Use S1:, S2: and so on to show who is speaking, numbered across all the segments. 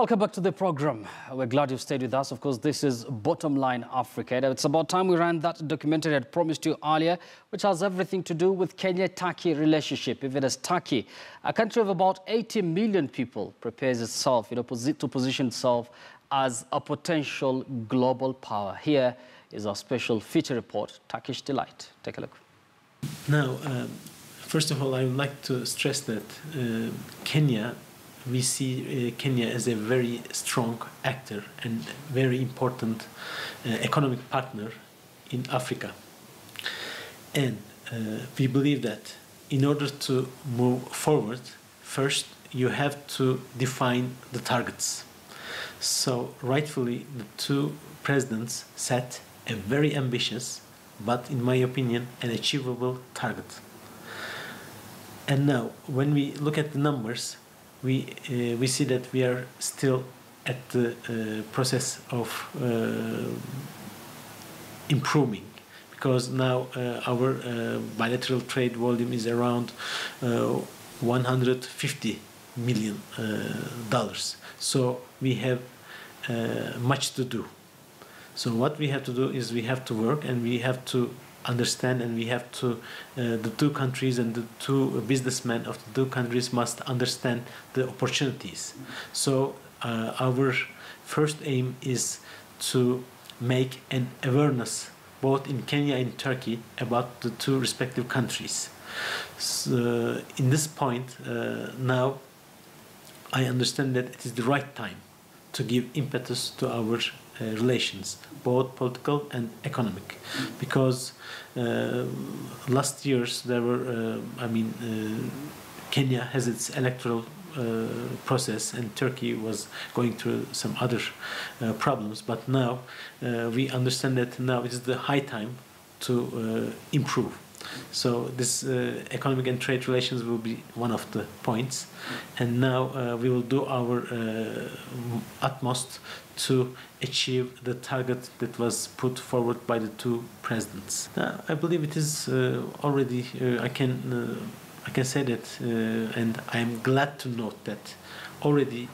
S1: Welcome back to the program. We're glad you've stayed with us. Of course, this is Bottomline Africa. It's about time we ran that documentary I had promised you earlier, which has everything to do with Kenya-Turkey relationship. Even as Turkey, a country of about 80 million people, prepares itself, to position itself as a potential global power. Here is our special feature report, Turkish Delight. Take a look.
S2: Now, first of all, I would like to stress that we see Kenya as a very strong actor and very important economic partner in Africa. And we believe that in order to move forward, first you have to define the targets. So rightfully, the two presidents set a very ambitious, but in my opinion, an achievable target. And now, when we look at the numbers, we see that we are still at the process of improving, because now our bilateral trade volume is around $150 million. So we have much to do. So what we have to do is we have to work, and we have to understand, and we have to the two countries and the two businessmen of the two countries must understand the opportunities. So our first aim is to make an awareness both in Kenya and Turkey about the two respective countries. So in this point now I understand that it is the right time to give impetus to our relations, both political and economic, because last years there were, Kenya has its electoral process, and Turkey was going through some other problems. But now we understand that now it is the high time to improve. So this economic and trade relations will be one of the points, and now we will do our utmost to achieve the target that was put forward by the two presidents. I believe it is already I can say that, and I am glad to note that already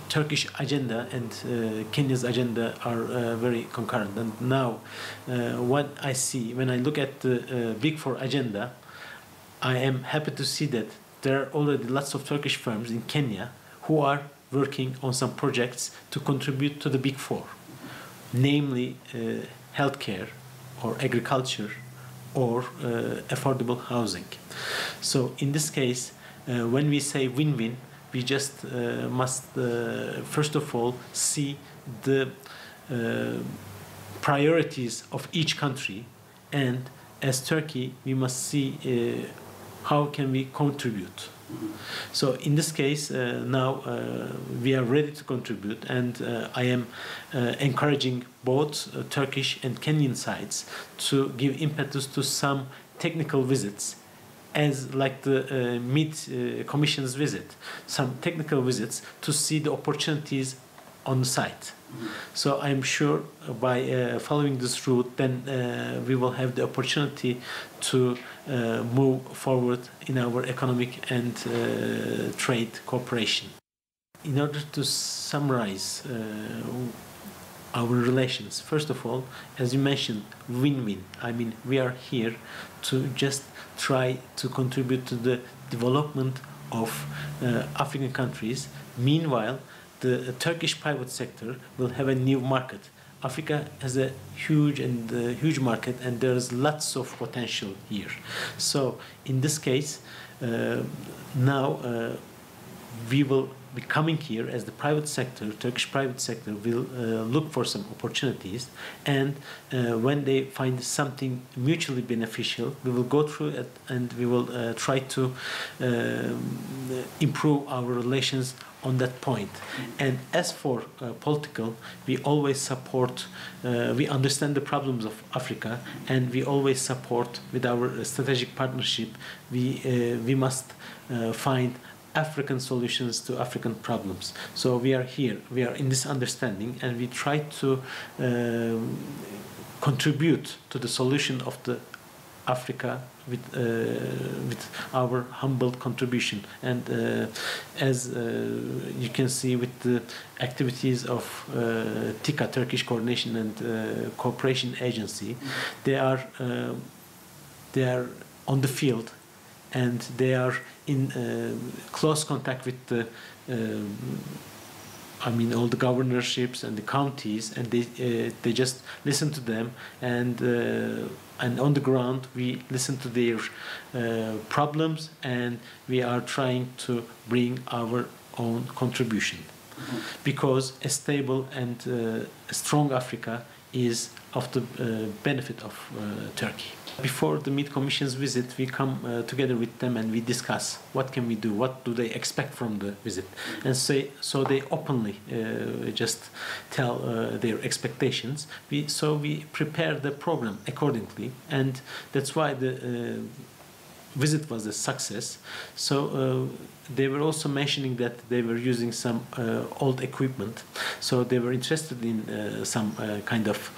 S2: Turkish agenda and Kenya's agenda are very concurrent. And now what I see when I look at the Big Four agenda, I am happy to see that there are already lots of Turkish firms in Kenya who are working on some projects to contribute to the Big Four, namely healthcare or agriculture or affordable housing. So in this case, when we say win-win, we just must first of all see the priorities of each country, and as Turkey we must see how can we contribute. So in this case now we are ready to contribute, and I am encouraging both Turkish and Kenyan sides to give impetus to some technical visits, as like the mid-commission's visit, some technical visits to see the opportunities on the site. So I'm sure by following this route, then we will have the opportunity to move forward in our economic and trade cooperation. In order to summarize our relations, first of all, as you mentioned, win-win. I mean, we are here to just try to contribute to the development of African countries. Meanwhile, the Turkish private sector will have a new market. Africa has a huge market, and there's lots of potential here. So in this case, now we will be coming here as the private sector, Turkish private sector will look for some opportunities, and when they find something mutually beneficial, we will go through it, and we will try to improve our relations on that point. And as for political, we always support, we understand the problems of Africa, and we always support with our strategic partnership. We must find African solutions to African problems. So we are here, we are in this understanding, and we try to contribute to the solution of the Africa with our humble contribution. And as you can see with the activities of TICA, Turkish Coordination and Cooperation Agency, they are on the field, and they are in close contact with the all the governorships and the counties, and they just listen to them, and on the ground we listen to their problems, and we are trying to bring our own contribution, because a stable and strong Africa is of the benefit of Turkey. Before the Meat Commission's visit, we come together with them and we discuss what can we do, what do they expect from the visit, and so they openly just tell their expectations. So we prepare the program accordingly, and that's why the visit was a success. So they were also mentioning that they were using some old equipment, so they were interested in some kind of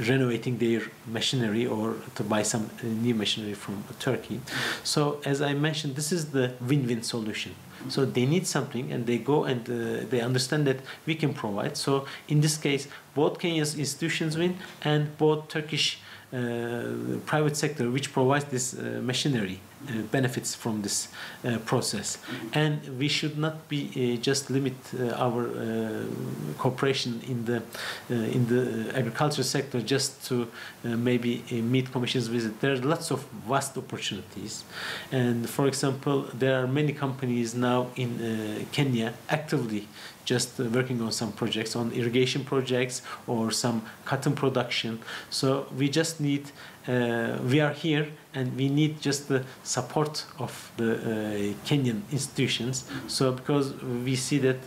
S2: renovating their machinery, or to buy some new machinery from Turkey. So as I mentioned, this is the win-win solution. So they need something, and they go and they understand that we can provide. So in this case, both Kenya's institutions win, and both Turkish private sector, which provides this machinery, benefits from this process. And we should not be just limit our cooperation in the agriculture sector just to maybe a Meat Commission's visit. There are lots of vast opportunities, and for example, there are many companies now in Kenya actively just working on some projects, on irrigation projects or some cotton production. So we just need, we are here, and we need just the support of the Kenyan institutions. So because we see that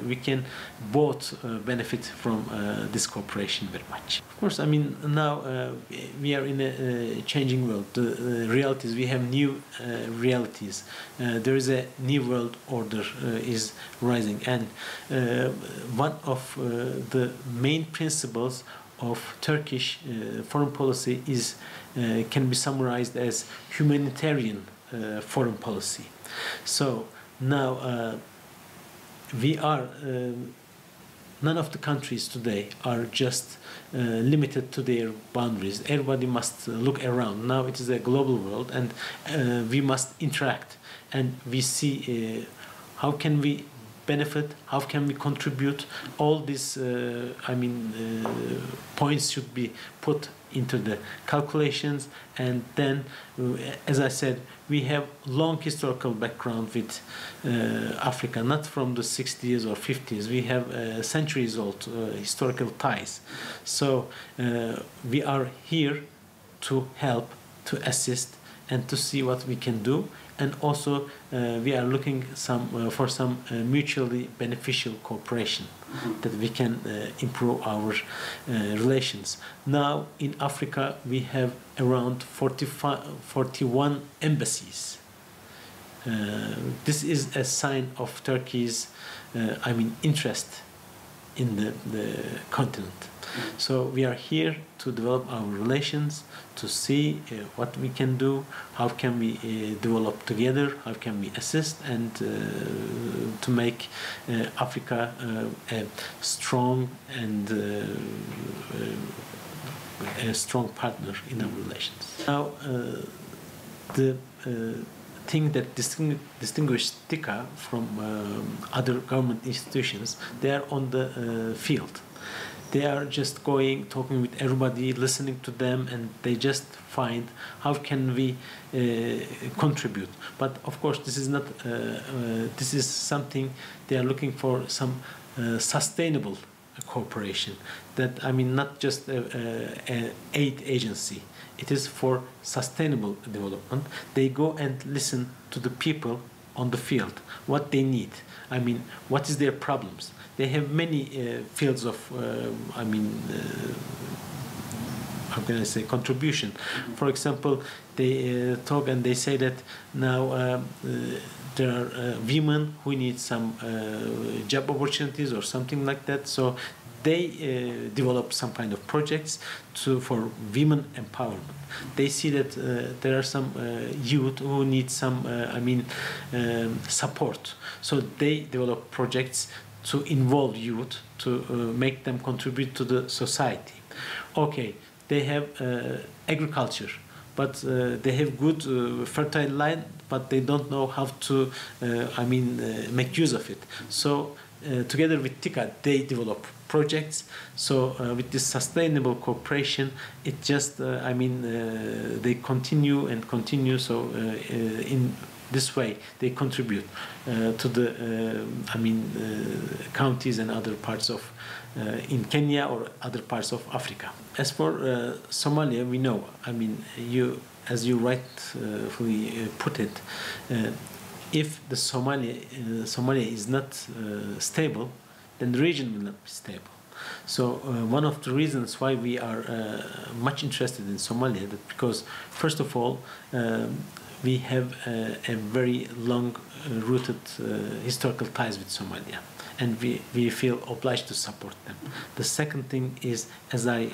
S2: we can both benefit from this cooperation very much. Of course, now we are in a changing world. The realities, we have new realities. There is a new world order is rising, and one of the main principles of Turkish foreign policy is can be summarized as humanitarian foreign policy. So now we are none of the countries today are just limited to their boundaries. Everybody must look around. Now it is a global world, and we must interact, and we see how can we benefit, how can we contribute. All these points should be put into the calculations, and then as I said, we have long historical background with Africa, not from the 60s or 50s. We have centuries old historical ties. So we are here to help, to assist, and to see what we can do. And also we are looking for some mutually beneficial cooperation that we can improve our relations. Now in Africa we have around 41 embassies. This is a sign of Turkey's interest in the continent. So we are here to develop our relations, to see what we can do, how can we develop together, how can we assist, and to make Africa a strong and a strong partner in our relations. Now, the thing that distinguishes TICA from other government institutions, they are on the field. They are just going, talking with everybody, listening to them, and they just find how can we contribute. But of course, this is not. This is something they are looking for, some sustainable cooperation. That not just an aid agency. It is for sustainable development. They go and listen to the people on the field, what they need. What is their problems? They have many fields of, how can I say, contribution. For example, they talk and they say that now there are women who need some job opportunities or something like that. So they develop some kind of projects for women empowerment. They see that there are some youth who need some, support. So they develop projects to involve youth, to make them contribute to the society. Okay, they have agriculture, but they have good fertile land, but they don't know how to, make use of it. So together with TICA, they develop projects. So with this sustainable cooperation, it just, they continue and continue. So in this way, they contribute to the, counties and other parts of in Kenya or other parts of Africa. As for Somalia, we know, as you rightfully put it, if the Somalia is not stable, then the region will not be stable. So one of the reasons why we are much interested in Somalia, that because first of all, we have a very long-rooted historical ties with Somalia, and we feel obliged to support them. The second thing is, as I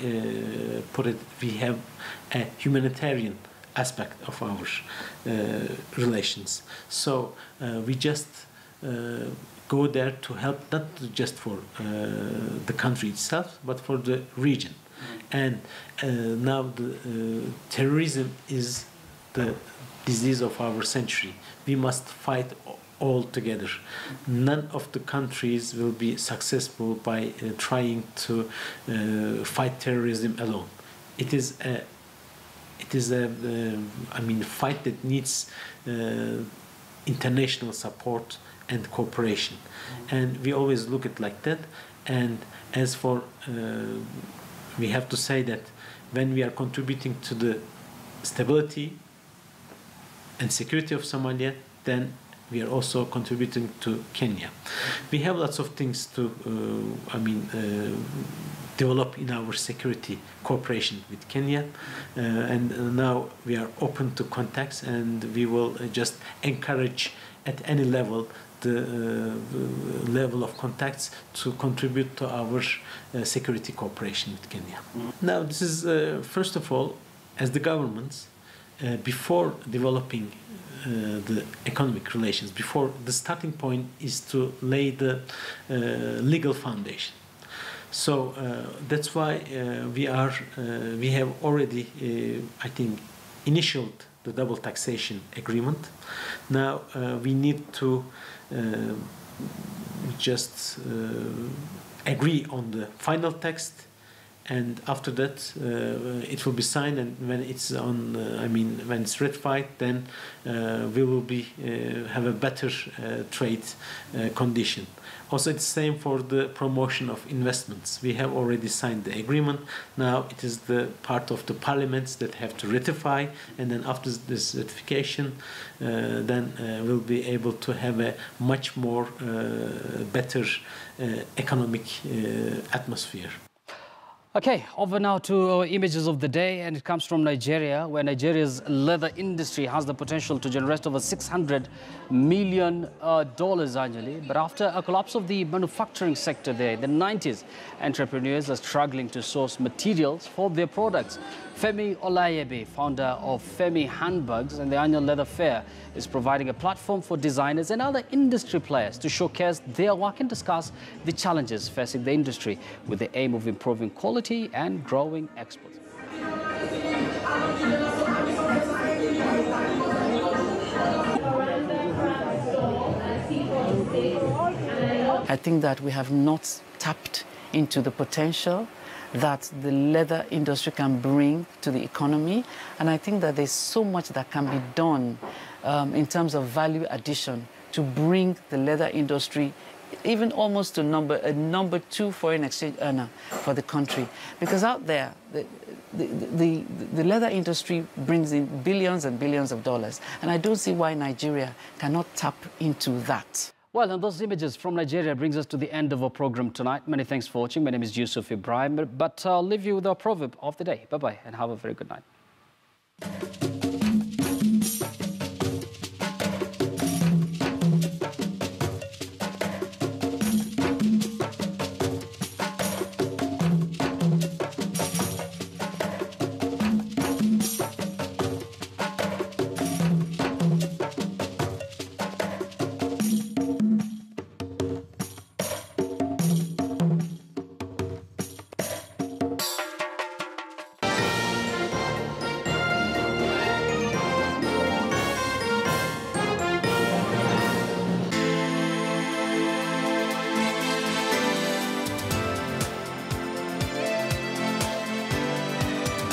S2: put it, we have a humanitarian aspect of our relations. So we just go there to help, not just for the country itself, but for the region. And now the terrorism is the disease of our century. We must fight all together. None of the countries will be successful by trying to fight terrorism alone. It is a fight that needs international support and cooperation, and we always look at it like that. And as for we have to say that when we are contributing to the stability and security of Somalia, then we are also contributing to Kenya. We have lots of things to develop in our security cooperation with Kenya, and now we are open to contacts, and we will just encourage at any level the level of contacts to contribute to our security cooperation with Kenya. Now, this is first of all, as the governments, before developing the economic relations, before the starting point is to lay the legal foundation. So that's why we have already, initialed the double taxation agreement. Now we need to just agree on the final text, and after that it will be signed, and when it's on when it's ratified, then we will be have a better trade condition. Also, it's the same for the promotion of investments. We have already signed the agreement. Now it is the part of the parliaments that have to ratify, and then after this ratification, then we'll be able to have a much more better economic atmosphere.
S1: Okay, over now to images of the day, and it comes from Nigeria, where Nigeria's leather industry has the potential to generate over $600 million annually. But after a collapse of the manufacturing sector there in the 90s, entrepreneurs are struggling to source materials for their products. Femi Olayebe, founder of Femi Handbags and the annual leather fair, is providing a platform for designers and other industry players to showcase their work and discuss the challenges facing the industry with the aim of improving quality and growing exports.
S3: I think that we have not tapped into the potential that the leather industry can bring to the economy. And I think that there's so much that can be done in terms of value addition to bring the leather industry even almost to a number 2 foreign exchange earner for the country. Because out there, the leather industry brings in billions and billions of dollars. And I don't see why Nigeria cannot tap into that.
S1: Well, and those images from Nigeria brings us to the end of our program tonight. Many thanks for watching. My name is Yusuf Ibrahim, but I'll leave you with our proverb of the day. Bye-bye, and have a very good night.